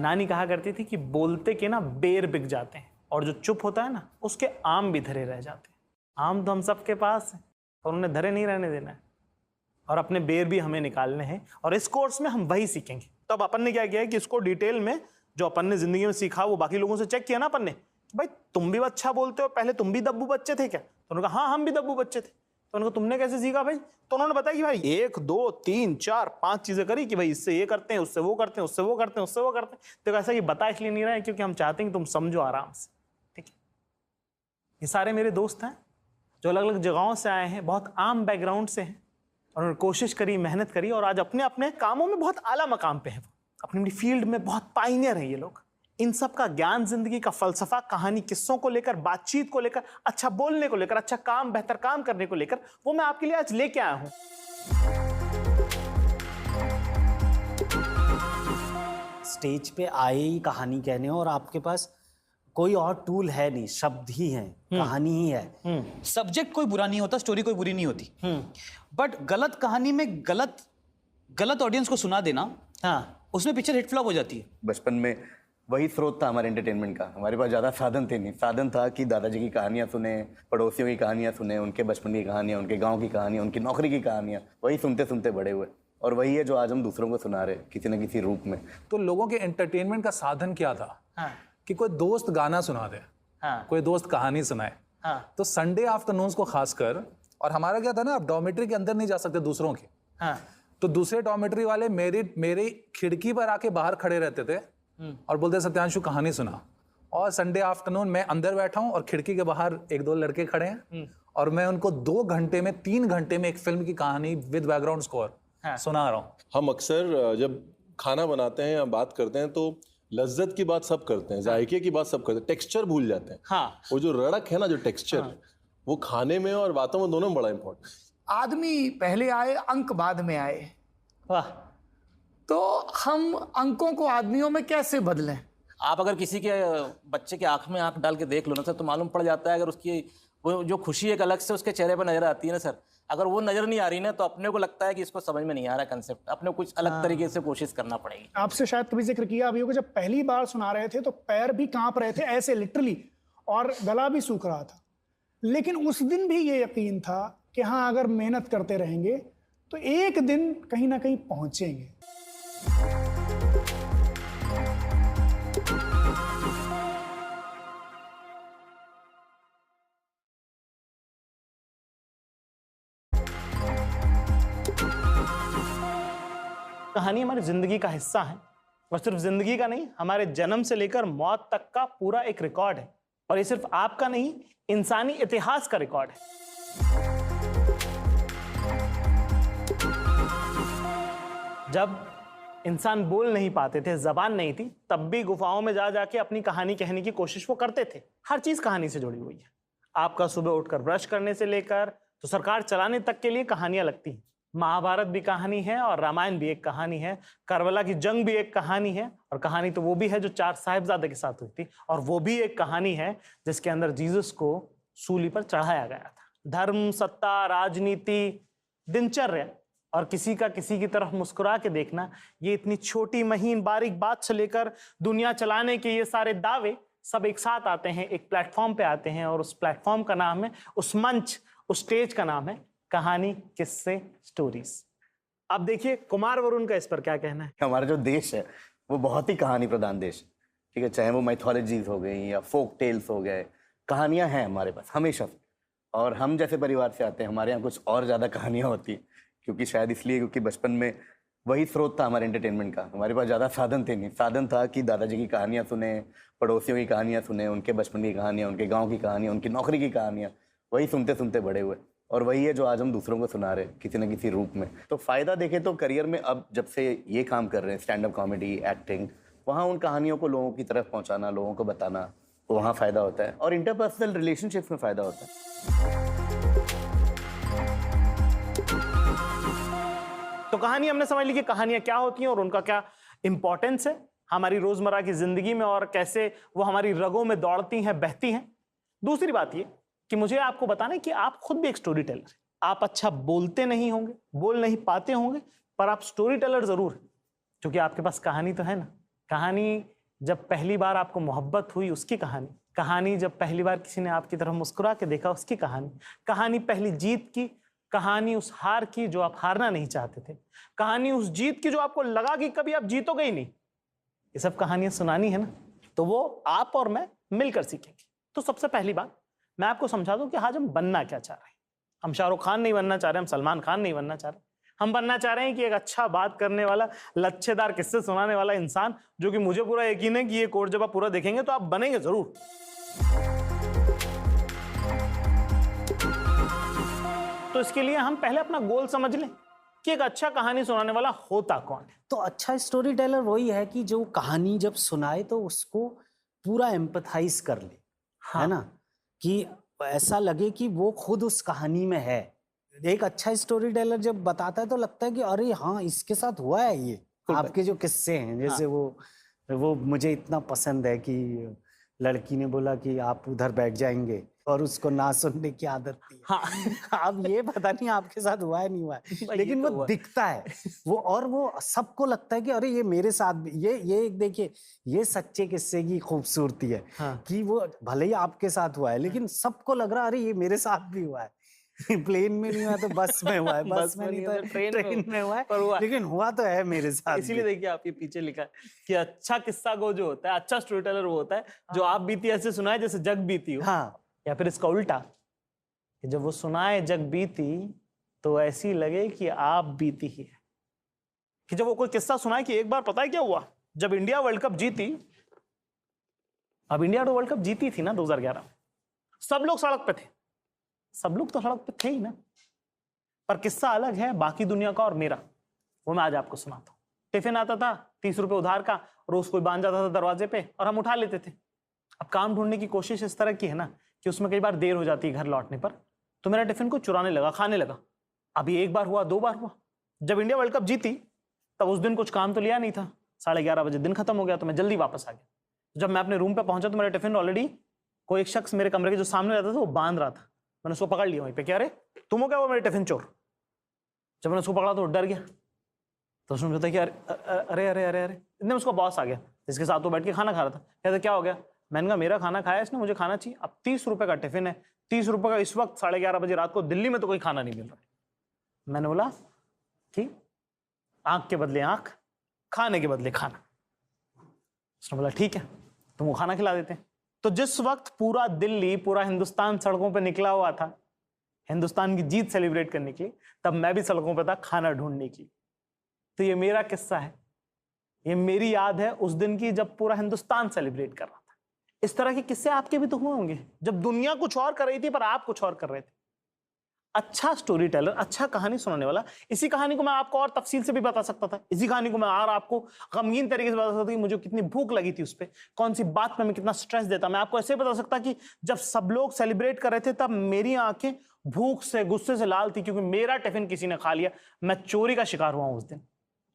नानी कहा करती थी कि बोलते के ना बेर बिक जाते हैं और जो चुप होता है ना उसके आम भी धरे रह जाते हैं। आम तो हम सबके पास है और उन्हें धरे नहीं रहने देना है और अपने बेर भी हमें निकालने हैं और इस कोर्स में हम वही सीखेंगे। तो अब अपन ने क्या किया है कि इसको डिटेल में जो अपन ने जिंदगी में सीखा वो बाकी लोगों से चेक किया ना अपन ने, भाई तुम भी अच्छा बोलते हो, पहले तुम भी दब्बू बच्चे थे क्या? तो उन्होंने कहा हाँ हम भी दब्बू बच्चे थे। तो उन्होंने कहा तुमने कैसे सीखा भाई? तो उन्होंने बताया कि भाई 1 2 3 4 5 चीजें करी कि भाई इससे ये करते हैं, उससे वो करते हैं, उससे वो करते हैं, उससे वो करते हैं। तो ऐसा कि बता इसलिए नहीं रहा है क्योंकि हम चाहते हैं कि तुम समझो आराम से, ठीक है। ये सारे मेरे दोस्त हैं जो अलग अलग जगहों से आए हैं, बहुत आम बैकग्राउंड से हैं और उन्होंने कोशिश करी, मेहनत करी और आज अपने अपने कामों में बहुत आला मकाम पे हैं। अपनी अपनी फील्ड में बहुत पायनियर हैं ये लोग। इन सब का ज्ञान, जिंदगी का फलसफा, कहानी, किस्सों को लेकर, बातचीत को लेकर, अच्छा बोलने को लेकर, अच्छा काम, बेहतर काम करने को लेकर, वो मैं आपके लिए आज लेके आया हूं। स्टेज पे आए ही कहानी कहने और आपके पास कोई और टूल है नहीं, शब्द ही हैं, कहानी ही है। सब्जेक्ट कोई बुरा नहीं होता, स्टोरी कोई बुरी नहीं होती, बट गलत कहानी में गलत ऑडियंस को सुना देना, हाँ, उसमें पिक्चर हिट फ्लॉप हो जाती है। बचपन में वही स्रोत था हमारे एंटरटेनमेंट का। हमारे पास ज़्यादा साधन थे नहीं। साधन था कि दादाजी की कहानियाँ सुने, पड़ोसियों की कहानियाँ सुने, उनके बचपन की कहानियाँ, उनके गांव की कहानियाँ, उनकी नौकरी की कहानियाँ, वही सुनते सुनते बड़े हुए और वही है जो आज हम दूसरों को सुना रहे किसी न किसी रूप में। तो लोगों के एंटरटेनमेंट का साधन क्या था? हाँ। कि कोई दोस्त गाना सुना दे, हाँ। कोई दोस्त कहानी सुनाए। हाँ। तो संडे आफ्टरनून्स को खासकर, और हमारा क्या था ना, आप डॉर्मेट्री के अंदर नहीं जा सकते दूसरों के, हाँ। तो दूसरे डॉर्मेट्री वाले मेरी खिड़की पर आके बाहर खड़े रहते थे और बोलते सत्यांशु कहानी सुना। और संडे आफ्टरनून मैं अंदर बैठा हूँ और खिड़की के बाहर 1-2 लड़के खड़े हैं और मैं उनको 2 घंटे में 3 घंटे में एक फिल्म की कहानी विद बैकग्राउंड स्कोर सुना रहा हूँ। हम अक्सर जब खाना बनाते हैं या बात करते हैं तो लज्जत की बात सब करते हैं, जायके की बात सब करते हैं, टेक्सचर भूल जाते हैं। हाँ। वो जो रड़क है ना, जो टेक्सचर, वो खाने में और बातों में दोनों में बड़ा इंपॉर्टेंट। आदमी पहले आए, अंक बाद में आए। वाह। तो हम अंकों को आदमियों में कैसे बदलें? आप अगर किसी के बच्चे के आंख में आंख डाल के देख लो ना सर, तो मालूम पड़ जाता है अगर उसकी वो जो खुशी एक अलग से उसके चेहरे पर नजर आती है ना सर, अगर वो नजर नहीं आ रही ना तो अपने को लगता है कि इसको समझ में नहीं आ रहा कंसेप्ट, अपने को कुछ अलग तरीके से कोशिश करना पड़ेगी। आपसे शायद कभी जिक्र किया अभी होगा, जब पहली बार सुना रहे थे तो पैर भी कांप रहे थे ऐसे लिटरली, और गला भी सूख रहा था। लेकिन उस दिन भी ये यकीन था कि हाँ, अगर मेहनत करते रहेंगे तो एक दिन कहीं ना कहीं पहुंचेंगे। कहानी हमारी जिंदगी का हिस्सा है और सिर्फ जिंदगी का नहीं, हमारे जन्म से लेकर मौत तक का पूरा एक रिकॉर्ड है। और ये सिर्फ आपका नहीं, इंसानी इतिहास का रिकॉर्ड है। जब इंसान बोल नहीं पाते थे, जबान नहीं थी, तब भी गुफाओं में जा जाके अपनी कहानी कहने की कोशिश वो करते थे। हर चीज कहानी से जुड़ी हुई है। आपका सुबह उठकर ब्रश करने से लेकर तो सरकार चलाने तक के लिए कहानियां लगती हैं। महाभारत भी कहानी है और रामायण भी एक कहानी है, करबला की जंग भी एक कहानी है, और कहानी तो वो भी है जो 4 साहिबजादे के साथ हुई थी, और वो भी एक कहानी है जिसके अंदर जीसस को सूली पर चढ़ाया गया था। धर्म, सत्ता, राजनीति, दिनचर्या और किसी का किसी की तरफ मुस्कुरा के देखना, ये इतनी छोटी महीन बारीक बात से लेकर दुनिया चलाने के ये सारे दावे सब एक साथ आते हैं, एक प्लेटफॉर्म पे आते हैं, और उस प्लेटफॉर्म का नाम है, उस मंच, उस स्टेज का नाम है कहानी, किस्से, स्टोरीज। अब देखिए कुमार वरुण का इस पर क्या कहना है। हमारा जो देश है वो बहुत ही कहानी प्रधान देश है, ठीक है। चाहे वो माइथोलॉजीज हो गई या फोक टेल्स हो गए, कहानियां हैं हमारे पास हमेशा से। और हम जैसे परिवार से आते हैं, हमारे यहाँ कुछ और ज़्यादा कहानियाँ होती हैं, क्योंकि शायद इसलिए क्योंकि बचपन में वही स्रोत था हमारे एंटरटेनमेंट का। हमारे पास ज़्यादा साधन थे नहीं। साधन था कि दादाजी की कहानियाँ सुने, पड़ोसियों की कहानियाँ सुने, उनके बचपन की कहानियाँ, उनके गाँव की कहानियाँ, उनकी नौकरी की कहानियाँ, वही सुनते सुनते बड़े हुए और वही है जो आज हम दूसरों को सुना रहे किसी न किसी रूप में। तो फ़ायदा देखें तो करियर में अब जब से ये काम कर रहे हैं, स्टैंड अप कॉमेडी, एक्टिंग, वहाँ उन कहानियों को लोगों की तरफ पहुँचाना, लोगों को बताना, तो वहाँ फ़ायदा होता है। और इंटरपर्सनल रिलेशनशिप्स में फ़ायदा होता है। तो कहानी हमने समझ ली कि कहानियां क्या होती हैं और उनका क्या इंपॉर्टेंस है हमारी रोजमर्रा की जिंदगी में, और कैसे वो हमारी रगों में दौड़ती हैं, बहती हैं। दूसरी बात ये कि मुझे आपको बताना है कि आप खुद भी एक स्टोरी टेलर हैं। आप अच्छा बोलते नहीं होंगे, बोल नहीं पाते होंगे, पर आप स्टोरी टेलर जरूर हैं, क्योंकि आपके पास कहानी तो है ना। कहानी जब पहली बार आपको मोहब्बत हुई उसकी कहानी, कहानी जब पहली बार किसी ने आपकी तरफ मुस्कुरा के देखा उसकी कहानी, कहानी पहली जीत की, कहानी उस हार की जो आप हारना नहीं चाहते थे, कहानी उस जीत की जो आपको लगा कि कभी आप जीतोगे ही नहीं। ये सब कहानियां सुनानी है ना, तो वो आप और मैं मिलकर सीखेंगे। तो सबसे पहली बात मैं आपको समझा दूं कि आज हम बनना क्या चाह रहे हैं। हम शाहरुख खान नहीं बनना चाह रहे, हम सलमान खान नहीं बनना चाह रहे, हम बनना चाह रहे हैं कि एक अच्छा बात करने वाला, लच्छेदार किस्से सुनाने वाला इंसान, जो कि मुझे पूरा यकीन है कि ये कोर्स जब आप पूरा देखेंगे तो आप बनेंगे जरूर। तो इसके लिए हम पहले अपना गोल समझ लें कि एक अच्छा कहानी सुनाने वाला होता कौन है। तो अच्छा स्टोरी टेलर वही है कि जो कहानी जब सुनाए तो उसको पूरा एम्पथाइज कर ले, है ना, कि ऐसा लगे कि वो खुद उस कहानी में है। एक अच्छा स्टोरी टेलर जब बताता है तो लगता है कि अरे हाँ, इसके साथ हुआ है ये। आपके जो किस्से हैं, जैसे वो मुझे इतना पसंद है कि लड़की ने बोला कि आप उधर बैठ जाएंगे और उसको ना सुनने की आदत थी। हाँ। अब ये पता नहीं आपके साथ हुआ है नहीं हुआ है, लेकिन वो दिखता है वो, और वो सबको लगता है कि अरे ये मेरे साथ भी, ये एक देखिए, ये सच्चे किस्से की खूबसूरती है। हाँ। कि वो भले ही आपके साथ हुआ है लेकिन सबको लग रहा है अरे ये मेरे साथ भी हुआ है। प्लेन में नहीं हुआ तो बस में हुआ है, बस में नहीं तो ट्रेन में हुआ है, पर हुआ, लेकिन हुआ तो है मेरे साथ। इसीलिए देखिए आपके पीछे लिखा है कि अच्छा किस्सा गो जो होता है, अच्छा स्टोरी टेलर वो होता है जो आप बीती ऐसे सुनाए जैसे जग बीती हो। हाँ। या फिर इसका उल्टा, कि जब वो सुनाए जग बीती तो ऐसी लगे कि आप बीती ही है। कि जब वो कोई किस्सा सुनाए कि एक बार पता है क्या हुआ, जब इंडिया वर्ल्ड कप जीती, अब इंडिया तो वर्ल्ड कप जीती थी ना 2011, सब लोग सड़क पे थे, सब लोग तो सड़क पे थे ही ना, पर किस्सा अलग है बाकी दुनिया का और मेरा, वो मैं आज आपको सुनाता हूँ। टिफिन आता था 30 रुपए उधार का, रोज कोई बांध जाता था दरवाजे पे और हम उठा लेते थे। अब काम ढूंढने की कोशिश इस तरह की है ना कि उसमें कई बार देर हो जाती है घर लौटने पर, तो मेरा टिफिन को चुराने लगा, खाने लगा। अभी एक बार हुआ, 2 बार हुआ। जब इंडिया वर्ल्ड कप जीती तब उस दिन कुछ काम तो लिया नहीं था, 11:30 बजे दिन खत्म हो गया, तो मैं जल्दी वापस आ गया। जब मैं अपने रूम पे पहुंचा तो मेरा टिफिन ऑलरेडी कोई एक शख्स मेरे कमरे के जो सामने रहता था वो बांध रहा था। मैंने उसको पकड़ लिया वहीं पे, क्या अरे तुम हो क्या वो मेरे टिफिन चोर। जब मैंने उसको पकड़ा तो डर गया, तो उसने बताया कि अरे अरे अरे अरे। इतने उसका बॉस आ गया जिसके साथ वो बैठ के खाना खा रहा था। कहता क्या हो गया? मैंने कहा मेरा खाना खाया इसने, मुझे खाना चाहिए। अब 30 रुपए का टिफिन है, 30 रुपए का इस वक्त 11:30 बजे रात को दिल्ली में तो कोई खाना नहीं मिल रहा। मैंने बोला कि आंख के बदले आंख, खाने के बदले खाना। उसने बोला ठीक है तुमको खाना खिला देते हैं। तो जिस वक्त पूरा दिल्ली, पूरा हिंदुस्तान सड़कों पे निकला हुआ था हिंदुस्तान की जीत सेलिब्रेट करने के लिए, तब मैं भी सड़कों पे था खाना ढूंढने के लिए। तो ये मेरा किस्सा है, ये मेरी याद है उस दिन की जब पूरा हिंदुस्तान सेलिब्रेट कर रहा था। इस तरह के किस्से आपके भी तो हुए होंगे जब दुनिया कुछ और कर रही थी पर आप कुछ और कर रहे थे। अच्छा स्टोरी टेलर, अच्छा कहानी सुनाने वाला, इसी कहानी को मैं आपको और तफसील से भी बता सकता था। इसी कहानी को मैं और आपको गमगीन तरीके से बता सकता था कि मुझे कितनी भूख लगी थी, उस पर कौन सी बात में मैं कितना स्ट्रेस देता। मैं आपको ऐसे बता सकता कि जब सब लोग सेलिब्रेट कर रहे थे तब मेरी आंखें भूख से, गुस्से से लाल थी क्योंकि मेरा टिफिन किसी ने खा लिया, मैं चोरी का शिकार हुआ उस दिन।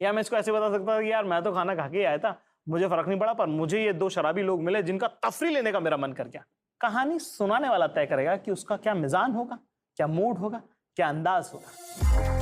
या मैं इसको ऐसे बता सकता था कि यार मैं तो खाना खा के आया था, मुझे फर्क नहीं पड़ा, पर मुझे ये 2 शराबी लोग मिले जिनका तफरी लेने का मेरा मन कर गया। कहानी सुनाने वाला तय करेगा कि उसका क्या मिजान होगा, क्या मूड होगा, क्या अंदाज होगा।